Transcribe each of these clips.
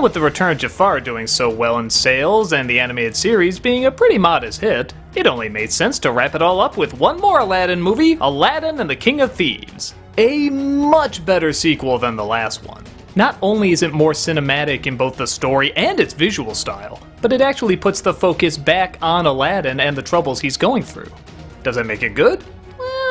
with The Return of Jafar doing so well in sales and the animated series being a pretty modest hit, it only made sense to wrap it all up with one more Aladdin movie, Aladdin and the King of Thieves. A much better sequel than the last one. Not only is it more cinematic in both the story and its visual style, but it actually puts the focus back on Aladdin and the troubles he's going through. Does that make it good?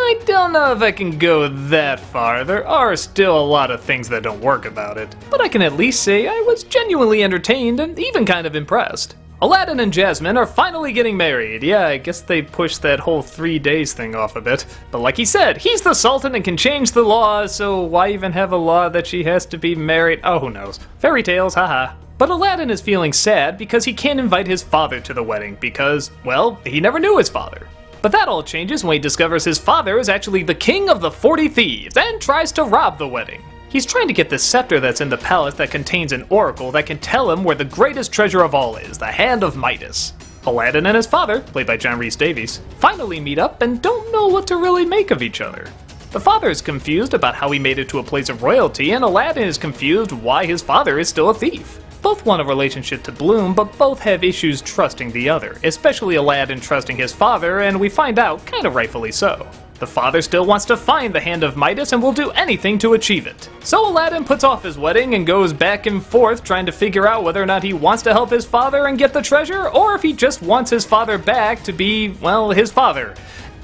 I don't know if I can go that far. There are still a lot of things that don't work about it, but I can at least say I was genuinely entertained and even kind of impressed. Aladdin and Jasmine are finally getting married. Yeah, I guess they pushed that whole 3 days thing off a bit. But like he said, he's the Sultan and can change the laws, so why even have a law that she has to be married? Oh, who knows. Fairy tales, haha. But Aladdin is feeling sad because he can't invite his father to the wedding because, well, he never knew his father. But that all changes when he discovers his father is actually the king of the 40 thieves and tries to rob the wedding. He's trying to get the scepter that's in the palace that contains an oracle that can tell him where the greatest treasure of all is, the Hand of Midas. Aladyn and his father, played by John Rhys Davies, finally meet up and don't know what to really make of each other. The father is confused about how he made it to a place of royalty, and Aladyn is confused why his father is still a thief. Both want a relationship to bloom, but both have issues trusting the other, especially Aladyn trusting his father, and we find out kind of rightfully so. The father still wants to find the Hand of Midas and will do anything to achieve it. So Aladyn puts off his wedding and goes back and forth trying to figure out whether or not he wants to help his father and get the treasure, or if he just wants his father back to be, well, his father.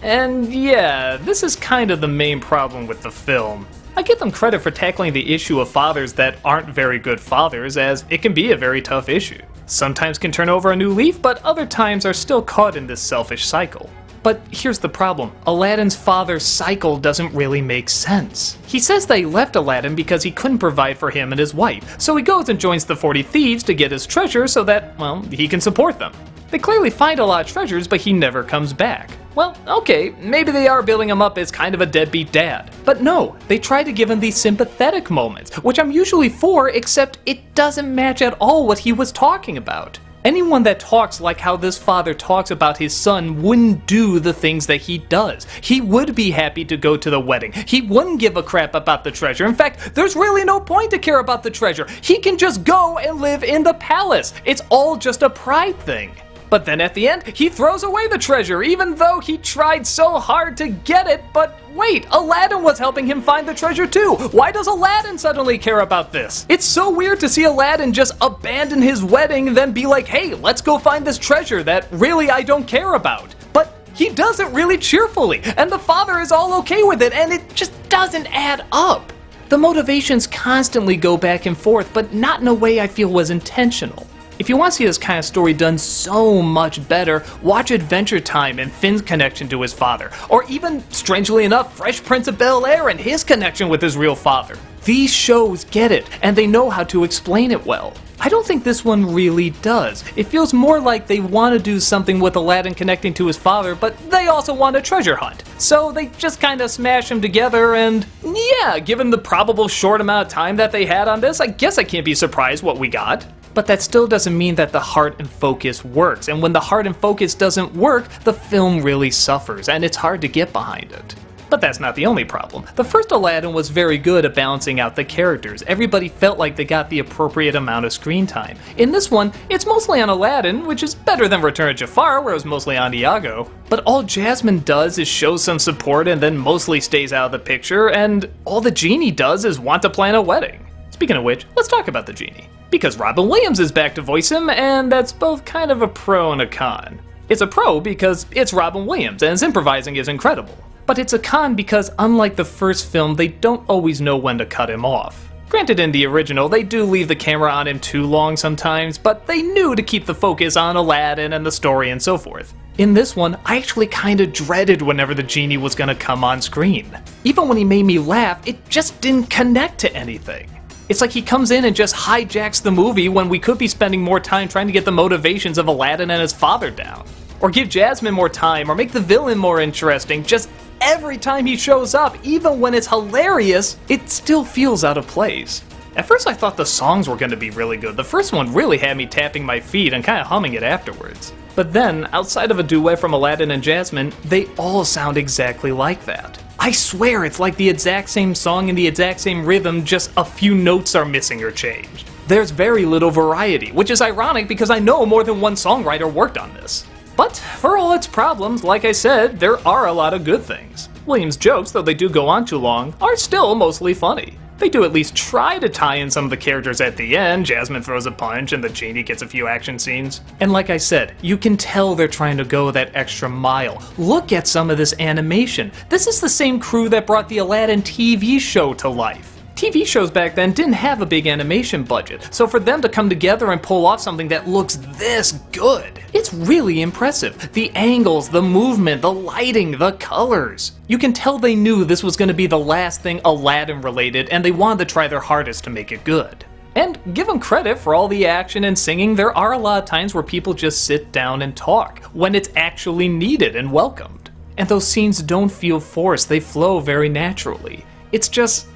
And yeah, this is kind of the main problem with the film. I give them credit for tackling the issue of fathers that aren't very good fathers, as it can be a very tough issue. Sometimes can turn over a new leaf, but other times are still caught in this selfish cycle. But here's the problem. Aladdin's father's cycle doesn't really make sense. He says that he left Aladyn because he couldn't provide for him and his wife, so he goes and joins the 40 thieves to get his treasure so that, well, he can support them. They clearly find a lot of treasures, but he never comes back. Well, okay, maybe they are building him up as kind of a deadbeat dad. But no, they try to give him these sympathetic moments, which I'm usually for, except it doesn't match at all what he was talking about. Anyone that talks like how this father talks about his son wouldn't do the things that he does. He would be happy to go to the wedding. He wouldn't give a crap about the treasure. In fact, there's really no point to care about the treasure. He can just go and live in the palace. It's all just a pride thing. But then at the end, he throws away the treasure, even though he tried so hard to get it. But wait, Aladyn was helping him find the treasure too. Why does Aladyn suddenly care about this? It's so weird to see Aladyn just abandon his wedding, then be like, hey, let's go find this treasure that really I don't care about. But he does it really cheerfully, and the father is all okay with it, and it just doesn't add up. The motivations constantly go back and forth, but not in a way I feel was intentional. If you want to see this kind of story done so much better, watch Adventure Time and Finn's connection to his father, or even, strangely enough, Fresh Prince of Bel-Air and his connection with his real father. These shows get it, and they know how to explain it well. I don't think this one really does. It feels more like they want to do something with Aladyn connecting to his father, but they also want a treasure hunt. So they just kind of smash them together and, yeah, given the probable short amount of time that they had on this, I guess I can't be surprised what we got. But that still doesn't mean that the heart and focus works, and when the heart and focus doesn't work, the film really suffers, and it's hard to get behind it. But that's not the only problem. The first Aladyn was very good at balancing out the characters. Everybody felt like they got the appropriate amount of screen time. In this one, it's mostly on Aladyn, which is better than Return of Jafar, where it was mostly on Iago. But all Jasmine does is show some support and then mostly stays out of the picture, and all the genie does is want to plan a wedding. Speaking of which, let's talk about the genie. Because Robin Williams is back to voice him, and that's both kind of a pro and a con. It's a pro because it's Robin Williams, and his improvising is incredible. But it's a con because, unlike the first film, they don't always know when to cut him off. Granted, in the original, they do leave the camera on him too long sometimes, but they knew to keep the focus on Aladyn and the story and so forth. In this one, I actually kinda dreaded whenever the genie was gonna come on screen. Even when he made me laugh, it just didn't connect to anything. It's like he comes in and just hijacks the movie when we could be spending more time trying to get the motivations of Aladyn and his father down. Or give Jasmine more time, or make the villain more interesting. Just every time he shows up, even when it's hilarious, it still feels out of place. At first I thought the songs were going to be really good. The first one really had me tapping my feet and kind of humming it afterwards. But then, outside of a duet from Aladyn and Jasmine, they all sound exactly like that. I swear it's like the exact same song and the exact same rhythm, just a few notes are missing or changed. There's very little variety, which is ironic because I know more than one songwriter worked on this. But for all its problems, like I said, there are a lot of good things. Williams' jokes, though they do go on too long, are still mostly funny. They do at least try to tie in some of the characters at the end. Jasmine throws a punch and the genie gets a few action scenes. And like I said, you can tell they're trying to go that extra mile. Look at some of this animation. This is the same crew that brought the Aladyn TV show to life. TV shows back then didn't have a big animation budget, so for them to come together and pull off something that looks this good, it's really impressive. The angles, the movement, the lighting, the colors. You can tell they knew this was going to be the last thing Aladyn related, and they wanted to try their hardest to make it good. And give them credit for all the action and singing. There are a lot of times where people just sit down and talk, when it's actually needed and welcomed. And those scenes don't feel forced, they flow very naturally. It's just,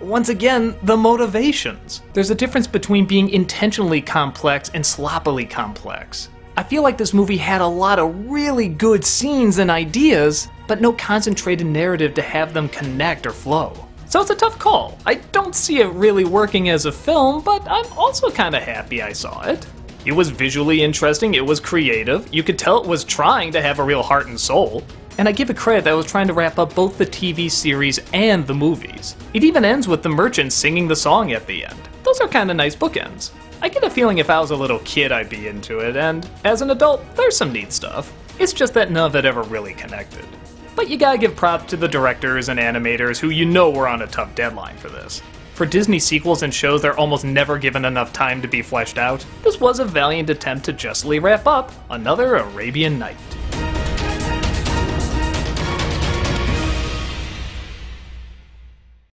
once again, the motivations. There's a difference between being intentionally complex and sloppily complex. I feel like this movie had a lot of really good scenes and ideas, but no concentrated narrative to have them connect or flow. So it's a tough call. I don't see it really working as a film, but I'm also kinda happy I saw it. It was visually interesting, it was creative, you could tell it was trying to have a real heart and soul. And I give it credit that it was trying to wrap up both the TV series and the movies. It even ends with the merchant singing the song at the end. Those are kinda nice bookends. I get a feeling if I was a little kid I'd be into it, and as an adult, there's some neat stuff. It's just that none of it ever really connected. But you gotta give props to the directors and animators who you know were on a tough deadline for this. For Disney sequels and shows that are almost never given enough time to be fleshed out, this was a valiant attempt to justly wrap up another Arabian Night.